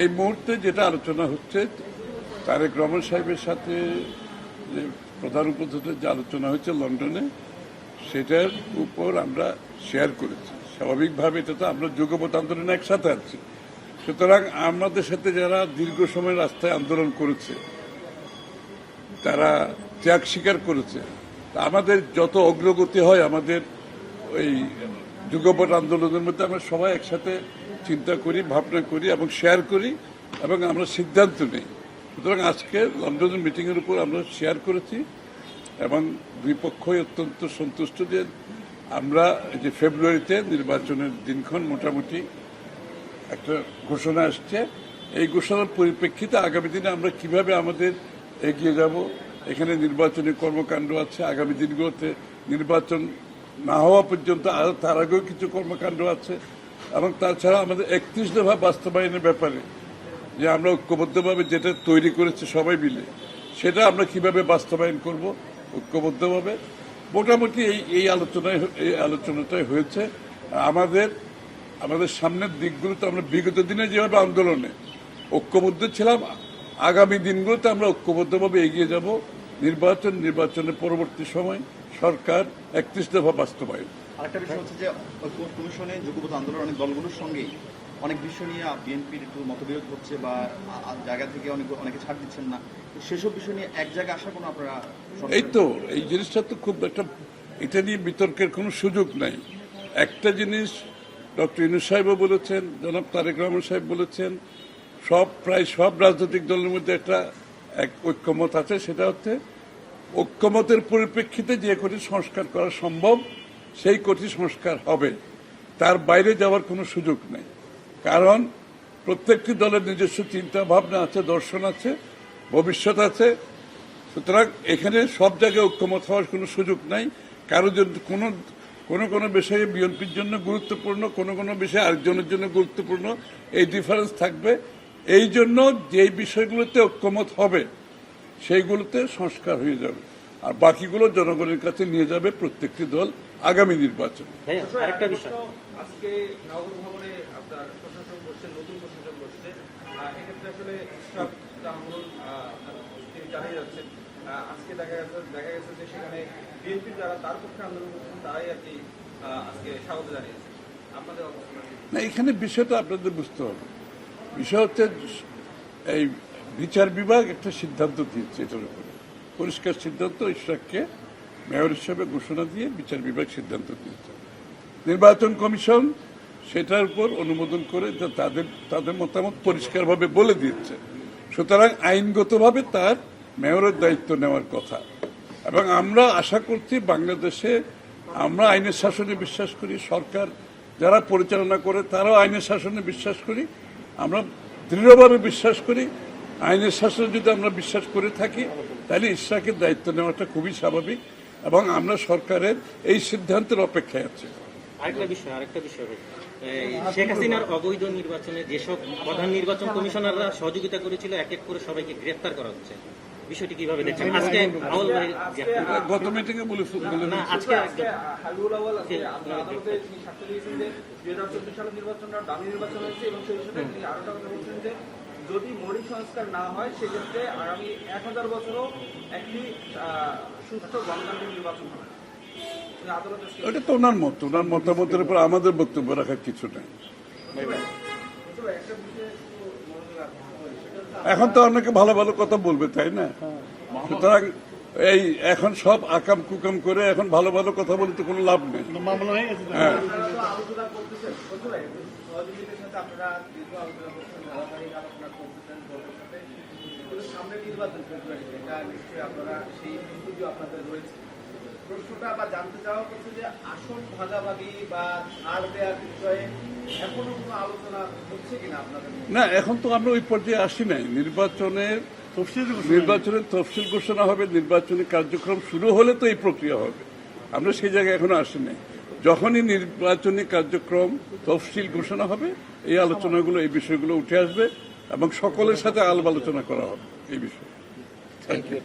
এই মুহূর্তে যেটা আলোচনা হচ্ছে তারেক রহমান সাহেবের সাথে যে প্রধান উপদেষ্টার যে আলোচনা হচ্ছে লন্ডনে, সেটার উপর আমরা শেয়ার করেছি। স্বাভাবিকভাবে এটা তো আমরা যুগপৎ আন্দোলনে একসাথে আছি, সুতরাং আমাদের সাথে যারা দীর্ঘ সময় রাস্তায় আন্দোলন করেছে, তারা ত্যাগ স্বীকার করেছে, আমাদের যত অগ্রগতি হয় আমাদের ওই যুগপৎ আন্দোলনের মধ্যে আমরা সবাই একসাথে চিন্তা করি, ভাবনা করি এবং শেয়ার করি এবং আমরা সিদ্ধান্ত নিই। সুতরাং আজকে লন্ডনের মিটিংয়ের উপর আমরা শেয়ার করেছি এবং দুই পক্ষই অত্যন্ত সন্তুষ্ট যে আমরা যে ফেব্রুয়ারিতে নির্বাচনের দিনক্ষণ মোটামুটি একটা ঘোষণা আসছে। এই ঘোষণার পরিপ্রেক্ষিতে আগামী দিনে আমরা কিভাবে আমাদের এগিয়ে যাব, এখানে নির্বাচনী কর্মকাণ্ড আছে, আগামী দিনগুলোতে নির্বাচন না হওয়া পর্যন্ত তার আগেও কিছু কর্মকাণ্ড আছে এবং তাছাড়া আমাদের 31 দফা বাস্তবায়নের ব্যাপারে যে আমরা ঐক্যবদ্ধভাবে যেটা তৈরি করেছি সবাই মিলে, সেটা আমরা কিভাবে বাস্তবায়ন করব ঐক্যবদ্ধভাবে। মোটামুটি এই আলোচনাটাই হয়েছে। আমাদের সামনের দিকগুলোতে আমরা বিগত দিনে যেভাবে আন্দোলনে ঐক্যবদ্ধ ছিলাম, আগামী দিনগুলোতে আমরা ঐক্যবদ্ধভাবে এগিয়ে যাব। নির্বাচনের পরবর্তী সময় সরকার 31 দফা বাস্তবায়ন। আরেকটা বিষয় হচ্ছে যে কমিশনে যুগপৎ আন্দোলন অনেক দলগুলোর সঙ্গেই অনেক বিষয় নিয়ে বিএনপির একটু মতবিরোধ হচ্ছে বা জায়গা থেকে অনেকে ছাড় দিচ্ছেন না, সেসব বিষয় নিয়ে এক জায়গায় আসার কোনো আপনারা? এই তো এই জিনিসটা তো খুব একটা, এটা নিয়ে বিতর্কের কোনো সুযোগ নাই। একটা জিনিস ডক্টর ইউনূস সাহেবও বলেছেন, জনাব তারেক রহমান সাহেব বলেছেন, প্রায় সব রাজনৈতিক দলের মধ্যে একটা ঐক্যমত আছে, সেটা হচ্ছে ঐক্যমতের পরিপ্রেক্ষিতে যে কঠিন সংস্কার করা সম্ভব সেই কঠিন সংস্কার হবে, তার বাইরে যাওয়ার কোনো সুযোগ নেই। কারণ প্রত্যেকটি দলের নিজস্ব চিন্তা ভাবনা আছে, দর্শন আছে, ভবিষ্যৎ আছে। সুতরাং এখানে সব জায়গায় ঐক্যমত হওয়ার কোনো সুযোগ নাই। কারো জন্য কোনো বিষয়ে বিএনপির জন্য গুরুত্বপূর্ণ, কোনো বিষয়ে আরেকজনের জন্য গুরুত্বপূর্ণ, এই ডিফারেন্স থাকবে। এই জন্য যেই বিষয়গুলোতে ঐক্যমত হবে সেইগুলোতে সংস্কার হয়ে যাবে, আর বাকিগুলো জনগণের কাছে নিয়ে যাবে প্রত্যেকটি দল আগামী নির্বাচন। আরেকটা বিষয়, আজকে নগর ভবনে আপনার প্রশাসন বসছে, নতুন প্রশাসন বসছে, এক্ষেত্রে আসলে তিনি জানিয়ে যাচ্ছেন। আজকে দেখা গেছে যে সেখানে বিএনপি যারা তার পক্ষে আন্দোলন করছেন তারাই আর কি আজকে স্বাগত জানিয়েছে। আপনাদের অবস্থান না, এখানে বিষয়টা আপনাদের বুঝতে হবে। বিষয় হচ্ছে এই বিচার বিভাগ একটা সিদ্ধান্ত দিয়েছে, এটার উপরে পরিষ্কার সিদ্ধান্ত। ইশরাককে মেয়র হিসেবে ঘোষণা দিয়ে বিচার বিভাগ সিদ্ধান্ত দিয়েছে। নির্বাচন কমিশন সেটার উপর অনুমোদন করে তাদের মতামত পরিষ্কারভাবে বলে দিয়েছে। সুতরাং আইনগতভাবে তার মেয়রের দায়িত্ব নেওয়ার কথা। এবং আমরা আশা করছি বাংলাদেশে আমরা আইনের শাসনে বিশ্বাস করি, সরকার যারা পরিচালনা করে তারাও আইনের শাসনে বিশ্বাস করি, আমরা দৃঢ়ভাবে বিশ্বাস করি। আইনের শাসনে যদি আমরা বিশ্বাস করে থাকি তাহলে ইশরাকের দায়িত্ব নেওয়াটা খুবই স্বাভাবিক এবং আমরা সরকারের এই সিদ্ধান্তের অপেক্ষায় আছি। আরেকটা বিষয় শেখ হাসিনার অবৈধ নির্বাচনে যেসব প্রধান নির্বাচন কমিশনাররা সহযোগিতা করেছিল এক এক করে সবাইকে গ্রেফতার করা হচ্ছে, বিষয়টি কিভাবে দেখছেন? আজকে গত মিটিংয়ে বলে না, আজকে আদালতে তিনি সাক্ষ্য দিয়েছেন যে 2014 সালের নির্বাচনটা দামি নির্বাচন হয়েছে এবং সেই হিসেবে তিনি আরো কথা বলছেন যে যদি মৌলিক সংস্কার না হয় সেক্ষেত্রে আগামী 1000 বছরও একটি সুষ্ঠু গণতান্ত্রিক নির্বাচন হবে। এটা তো ওনার মতামতের উপর আমাদের বক্তব্য রাখার কিছু নেই। এখন তো অনেকে ভালো ভালো কথা বলবে, তাই না? সুতরাং এই এখন সব আকাম কুকাম করে এখন ভালো ভালো কথা বলতে কোনো লাভ নেই। হ্যাঁ, সামনে নির্বাচন এটা নিশ্চয়ই আপনারা সেই প্রস্তুতিও আপনাদের রয়েছে। প্রশ্নটা বা জানতে চাওয়া হচ্ছে যে আসন ভাগাভাগি বা ছাড় দেওয়ার বিষয়ে এখনো কোনো আলোচনা হচ্ছে কিনা আপনাদের? না, এখন তো আমরা ওই পর্যায়ে আসি নাই। নির্বাচনের তফসিল ঘোষণা হবে, নির্বাচনী কার্যক্রম শুরু হলে তো এই প্রক্রিয়া হবে। আমরা সেই জায়গায় এখনো আসি নাই। যখনই নির্বাচনী কার্যক্রম তফসিল ঘোষণা হবে এই আলোচনাগুলো, এই বিষয়গুলো উঠে আসবে এবং সকলের সাথে আলাপ আলোচনা করা হবে এই বিষয়ে। Thank you.